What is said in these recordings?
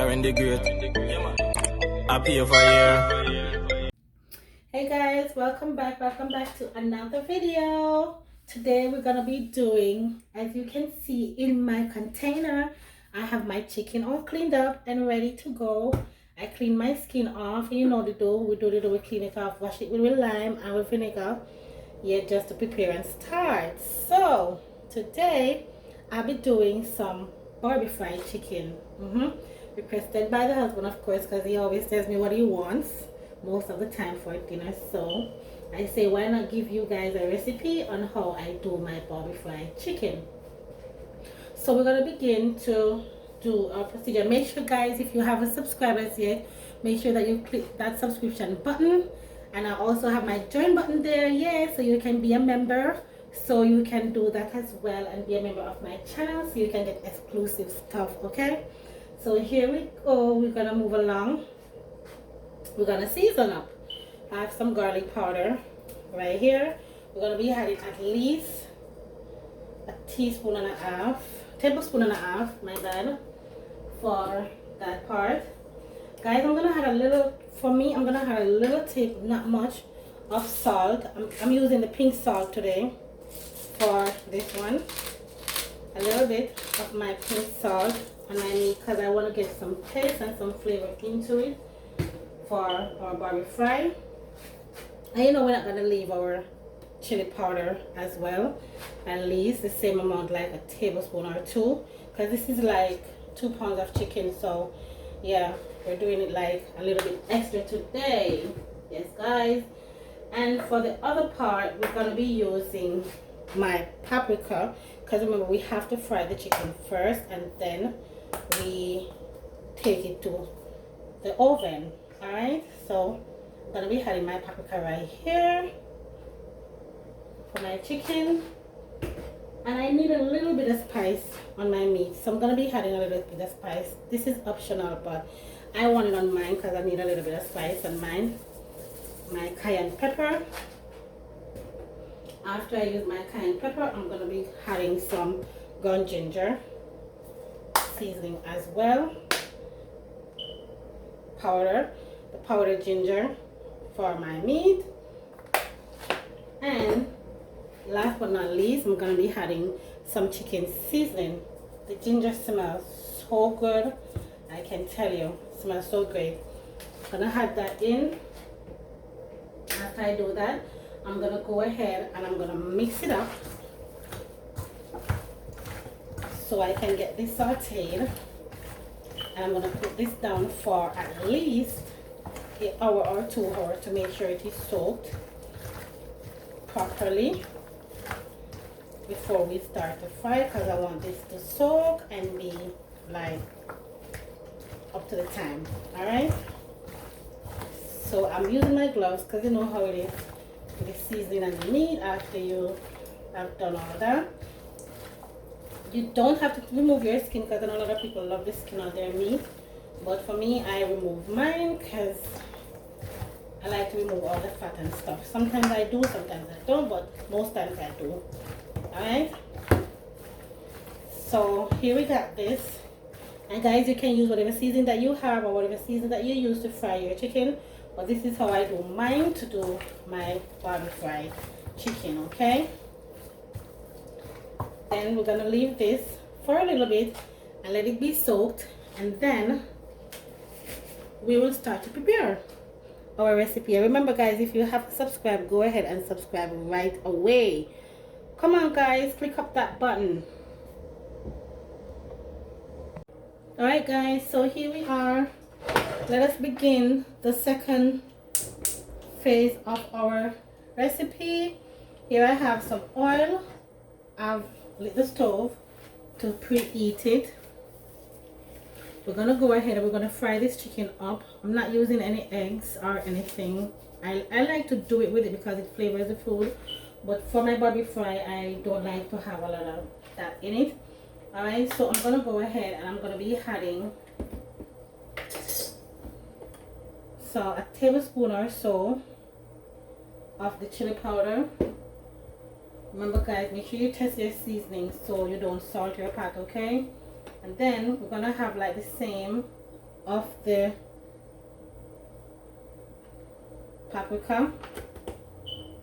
Karen the Great. Happy for you. Hey guys, welcome back to another video. Today we're gonna be doing, as you can see in my container, I have my chicken all cleaned up and ready to go. I cleaned my skin off. You know the dough, we clean it off, wash it with lime and with vinegar, yeah, just to prepare and start. So today I'll be doing some Barbi-Fry chicken, requested by the husband, of course, because he always tells me what he wants most of the time for dinner. So I say, why not give you guys a recipe on how I do my Barbi-Fry chicken. So we're going to begin to do our procedure. Make sure, guys, if you haven't subscribed yet, make sure that you click that subscription button, and I also have my join button there, yeah, so you can be a member. So you can do that as well and be a member of my channel, so you can get exclusive stuff. Okay, so here we go. We're gonna move along. We're gonna season up. I have some garlic powder right here. We're gonna be adding at least a tablespoon and a half, my bad, for that part. Guys, I'm gonna add a little, for me, I'm gonna add a little tip, not much, of salt. I'm using the pink salt today for this one. A little bit of my pink salt on my meat because I want to get some taste and some flavor into it for our Barbi-Fry. And you know, we're not going to leave our chili powder as well, at least the same amount, like a tablespoon or two, because this is like 2 pounds of chicken. So yeah, we're doing it like a little bit extra today, yes guys. And for the other part, we're going to be using my paprika, because remember, we have to fry the chicken first and then we take it to the oven. All right, so I'm gonna be adding my paprika right here for my chicken, and I need a little bit of spice on my meat, so I'm gonna be adding a little bit of spice. This is optional, but I want it on mine because I need a little bit of spice on mine. My cayenne pepper. After I use my cayenne pepper, I'm going to be adding some ground ginger seasoning as well. The powdered ginger for my meat. And last but not least, I'm going to be adding some chicken seasoning. The ginger smells so good, I can tell you, it smells so great. I'm going to add that in. After I do that, I'm gonna go ahead and I'm gonna mix it up so I can get this sauteed, and I'm gonna put this down for at least an hour or 2 hours to make sure it is soaked properly before we start to fry, because I want this to soak and be like up to the time. All right, so I'm using my gloves because you know how it is with the seasoning and the meat. After you have done all of that, you don't have to remove your skin, because I know a lot of people love the skin on their meat, but for me, I remove mine because I like to remove all the fat and stuff. Sometimes I do, sometimes I don't, but most times I do. Alright, so here we got this, and guys, you can use whatever seasoning that you have or whatever seasoning that you use to fry your chicken. But this is how I do mine to do my Barbi-Fry chicken, okay? Then we're gonna leave this for a little bit and let it be soaked, and then we will start to prepare our recipe. Remember, guys, if you haven't subscribed, go ahead and subscribe right away. Come on, guys, click up that button. All right, guys, so here we are. Let us begin the second phase of our recipe. Here I have some oil. I've lit the stove to preheat it. We're gonna go ahead and we're gonna fry this chicken up. I'm not using any eggs or anything. I like to do it with it because it flavors the food, but for my Barbi-Fry, I don't like to have a lot of that in it. All right, so I'm gonna go ahead and I'm gonna be adding a tablespoon or so of the chili powder. Remember, guys, make sure you test your seasoning so you don't salt your pot, okay? And then we're gonna have like the same of the paprika,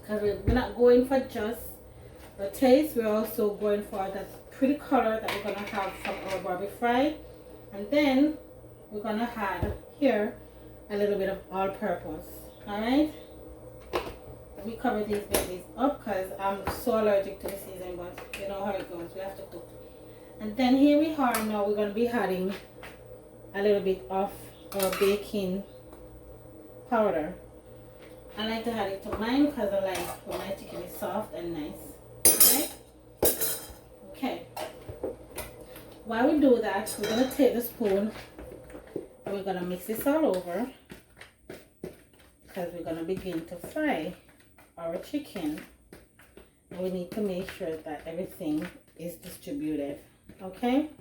because we're not going for just the taste, we're also going for that pretty color that we're gonna have from our Barbi-Fry. And then we're gonna add here a little bit of all-purpose. All right, let me cover these babies up because I'm so allergic to the seasoning, but you know how it goes, we have to cook. And then here we are. Now we're gonna be adding a little bit of our baking powder. I like to add it to mine because I like when my chicken is soft and nice. Alright? Okay. While we do that, we're going to take the spoon and we're going to mix this all over because we're going to begin to fry our chicken. And we need to make sure that everything is distributed. Okay?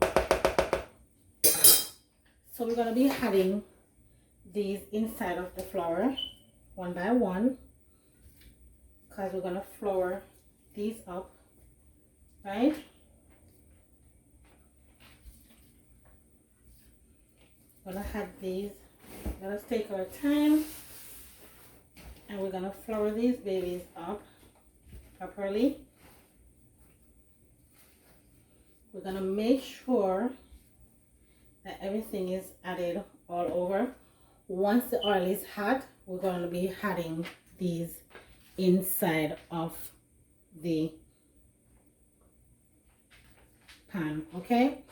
So we're going to be adding these inside of the flour one by one, because we're gonna flour these up, right? Gonna add these. Let us take our time, and we're gonna flour these babies up properly. We're gonna make sure that everything is added all over. Once the oil is hot, we're going to be adding these inside of the pan. Okay,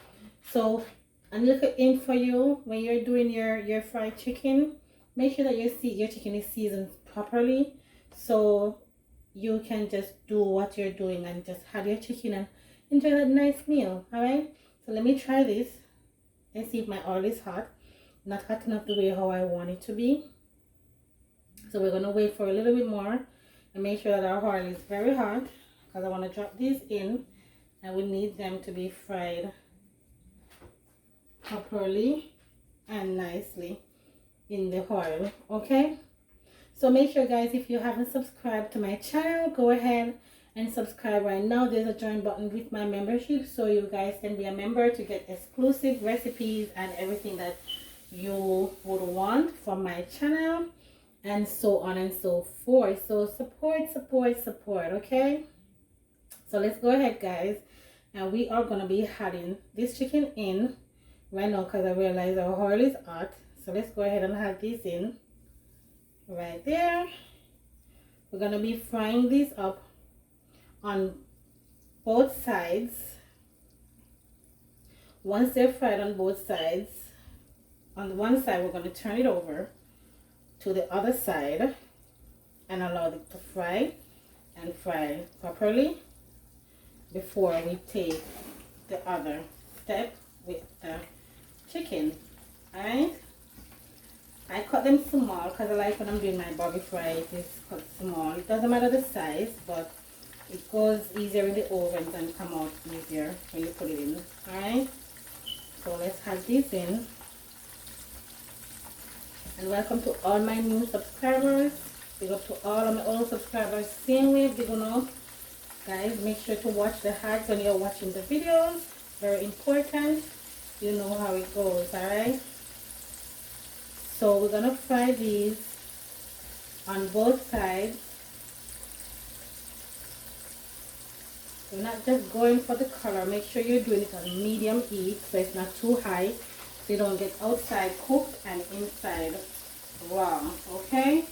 so I'm looking in for you when you're doing your fried chicken. Make sure that your chicken is seasoned properly, so you can just do what you're doing and just have your chicken and enjoy that nice meal. All right, so let me try this and see if my oil is hot. Not hot enough the way how I want it to be. So we're gonna wait for a little bit more and make sure that our oil is very hot, because I want to drop these in and we need them to be fried properly and nicely in the oil. Okay, so make sure, guys, if you haven't subscribed to my channel, go ahead and subscribe right now. There's a join button with my membership, so you guys can be a member to get exclusive recipes and everything that you would want from my channel, and so on and so forth. So support. Okay, so let's go ahead, guys, and we are going to be adding this chicken in right now because I realize our oil is hot. So let's go ahead and add these in right there. We're going to be frying these up on both sides. Once they're fried on both sides, on the one side, we're going to turn it over to the other side and allow it to fry and fry properly before we take the other step with the chicken. Alright, I cut them small because I like when I'm doing my Barbi-Fry, it is cut small. It doesn't matter the size, but it goes easier in the oven and come out easier when you put it in. Alright, so let's add these in. And welcome to all my new subscribers. Big up to all of my old subscribers. Same way, big up. Guys, make sure to watch the hearts when you're watching the videos. Very important. You know how it goes, alright? So we're gonna fry these on both sides. We're not just going for the color. Make sure you're doing it on medium heat so it's not too high, so you don't get outside cooked and inside raw. Okay,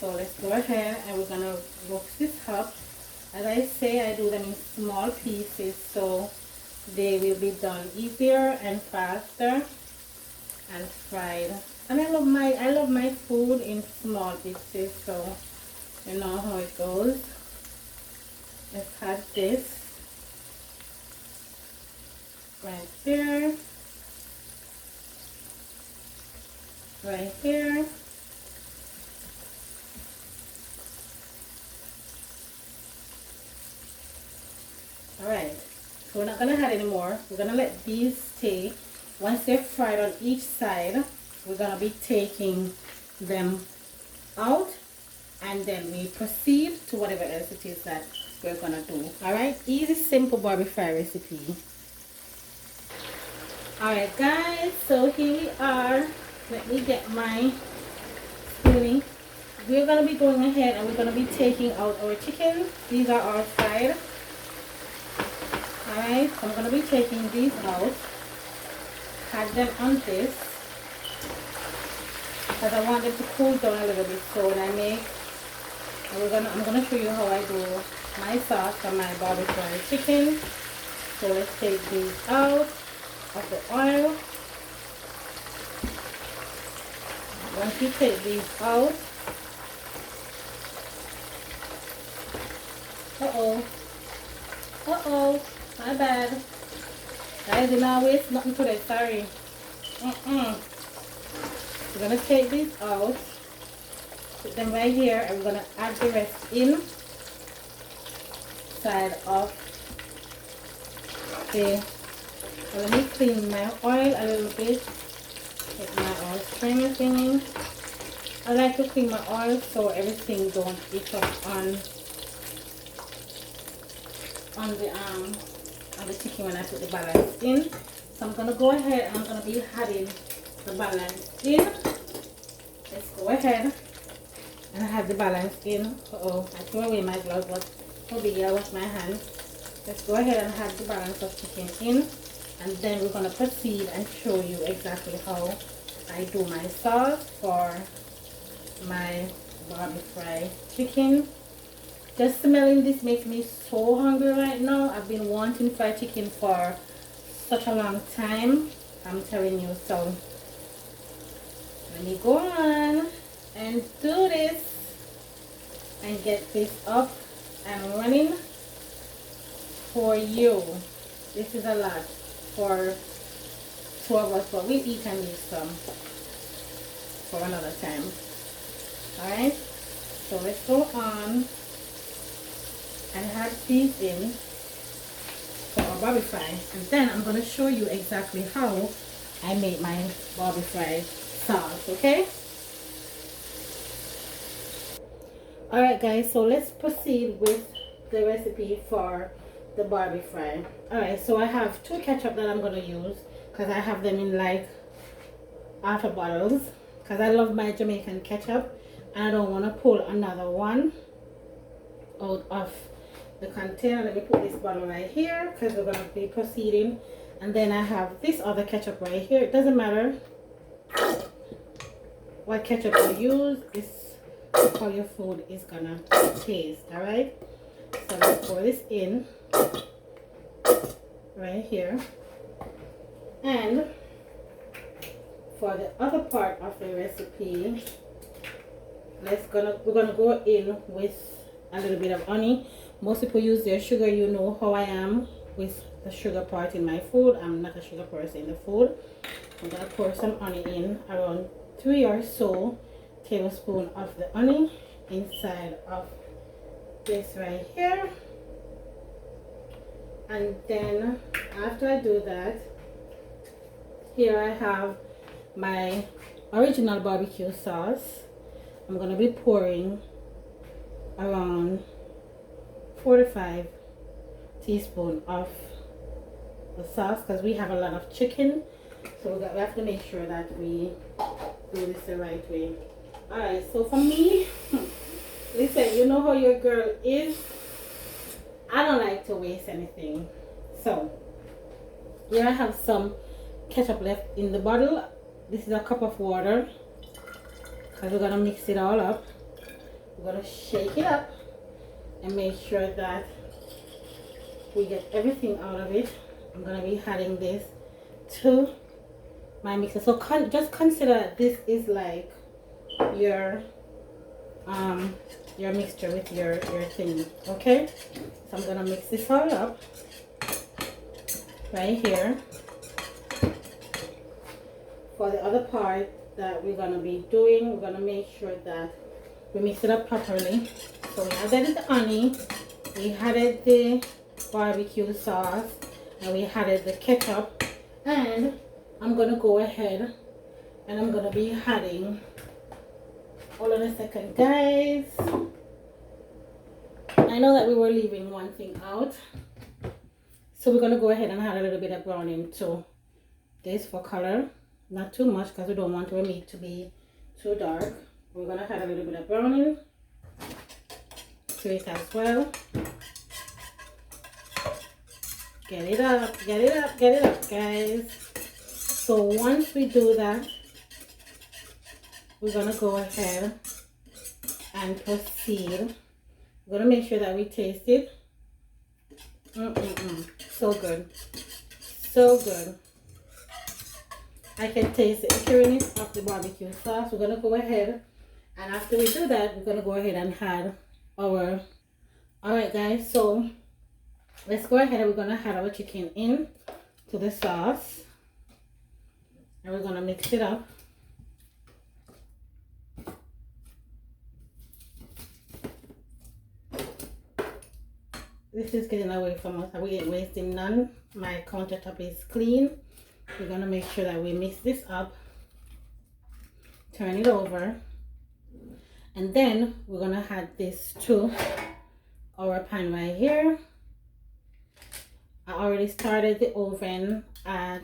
so let's go ahead and we're gonna roast this up. As I say, I do them in small pieces so they will be done easier and faster and fried. And I love my food in small pieces, so you know how it goes. Let's add this right there, right here. Alright, so we're not going to add any more. We're going to let these stay. Once they're fried on each side, we're going to be taking them out, and then we proceed to whatever else it is that we're going to do. Alright, easy, simple Barbi-Fry recipe. Alright guys, so here we are. Let me get my spoolie. We're going to be going ahead and we're going to be taking out our chicken. These are all fried. Alright, so I'm going to be taking these out. Add them on this. Because I want them to cool down a little bit. So when I make, and I'm going to show you how I do my sauce for my Barbi-Fry chicken. So let's take these out of the oil. Once you take these out, my bad. Guys, did not waste nothing today, sorry. We're gonna take these out, put them right here, and we're gonna add the rest in side of the. Let me clean my oil a little bit. Get my oil strainer thingy. I like to clean my oil so everything don't itch up on the chicken when I put the balance in. So I'm gonna go ahead and I'm gonna be adding the balance in. Let's go ahead and add the balance in. I threw away my gloves, but no biggie, I wash my hands. Let's go ahead and add the balance of chicken in, and then we're gonna proceed and show you exactly how I do my sauce for my Barbi-Fry chicken. Just smelling this makes me so hungry right now. I've been wanting fried chicken for such a long time, I'm telling you. So let me go on and do this and get this up and running for you. This is a lot for 2 of us, but we eat and use some for another time. Alright, so let's go on and add these in for our Barbi-Fry, and then I'm going to show you exactly how I make my Barbi-Fry sauce, okay? Alright guys, so let's proceed with the recipe for the Barbi-Fry. Alright, so I have 2 ketchup that I'm going to use because I have them in like outer bottles because I love my Jamaican ketchup and I don't want to pull another one out of the container. Let me put this bottle right here because we're going to be proceeding. And then I have this other ketchup right here. It doesn't matter what ketchup you use, it's how your food is gonna taste. All right, so let's pour this in right here. And for the other part of the recipe, we're gonna go in with a little bit of honey. Most people use their sugar. You know how I am with the sugar part in my food. I'm not a sugar person in the food. I'm gonna pour some honey in, around 3 or so tablespoons of the honey inside of this right here. And then after I do that, here I have my original barbecue sauce. I'm gonna be pouring around 4 to 5 teaspoons of the sauce because we have a lot of chicken, so we have to make sure that we do this the right way. Alright, so for me, listen, you know how your girl is. I don't like to waste anything. So here I have some ketchup left in the bottle. This is a cup of water because we're gonna mix it all up. We're gonna shake it up and make sure that we get everything out of it. I'm gonna be adding this to my mixer. So just consider this is like your mixture with your thing, okay? So I'm gonna mix this all up right here. For the other part that we're gonna be doing, we're gonna make sure that we mix it up properly. So we added the honey, we added the barbecue sauce, and we added the ketchup, and I'm gonna go ahead and I'm gonna be adding, hold on a second guys, I know that we were leaving one thing out, so we're gonna go ahead and add a little bit of browning too. this for color, not too much because we don't want our meat to be too dark. We're gonna add a little bit of browning to it as well. Get it up, get it up, get it up, guys. So once we do that, we're gonna go ahead and proceed. We're gonna make sure that we taste it. So good, so good. I can taste the ickiness of the barbecue sauce. We're gonna go ahead, and after we do that, we're gonna go ahead and add our. All right, guys. So let's go ahead and we're gonna add our chicken in to the sauce, and we're gonna mix it up. This is getting away from us. We ain't wasting none. My countertop is clean. We're gonna make sure that we mix this up, turn it over, and then we're gonna add this to our pan right here. I already started the oven at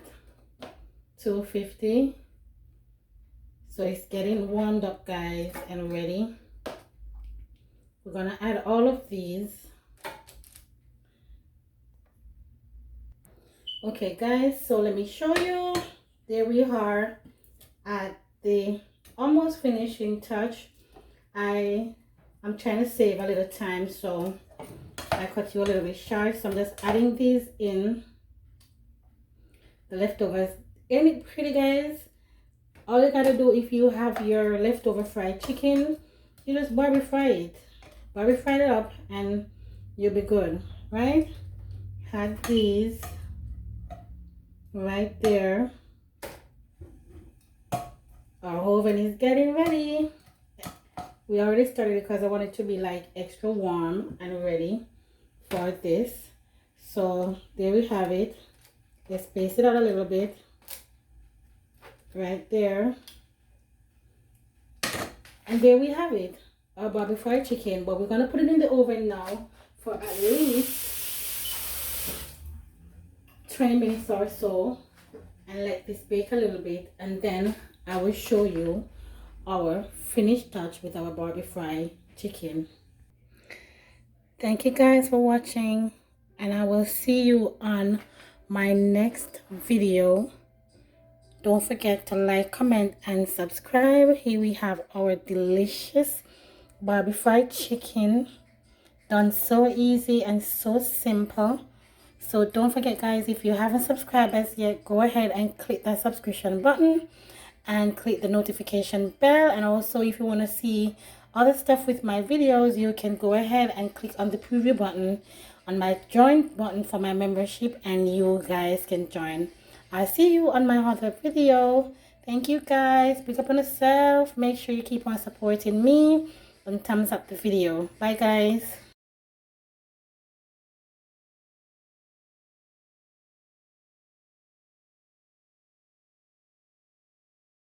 250, so it's getting warmed up, guys, and ready. We're gonna add all of these. Okay, guys, so let me show you. There we are at the almost finishing touch. I'm trying to save a little time, so I cut you a little bit short. So I'm just adding these in, the leftovers. Ain't it pretty, guys? All you gotta do, if you have your leftover fried chicken, you just Barbi-Fry it. Barbi-Fry it up and you'll be good, right? Add these right there. Our oven is getting ready. We already started because I want it to be like extra warm and ready for this. So there we have it. Let's space it out a little bit right there, and there we have it, our Barbi-Fry chicken. But we're gonna put it in the oven now for at least 20 minutes or so and let this bake a little bit, and then I will show you our finished touch with our Barbi-Fry chicken. Thank you guys for watching, and I will see you on my next video. Don't forget to like, comment, and subscribe. Here we have our delicious Barbi-Fry chicken, done so easy and so simple. So don't forget, guys, if you haven't subscribed as yet, go ahead and click that subscription button and click the notification bell. And also, if you want to see other stuff with my videos, you can go ahead and click on the preview button on my join button for my membership, and you guys can join. I'll see you on my other video. Thank you, guys. Pick up on yourself. Make sure you keep on supporting me and thumbs up the video. Bye, guys.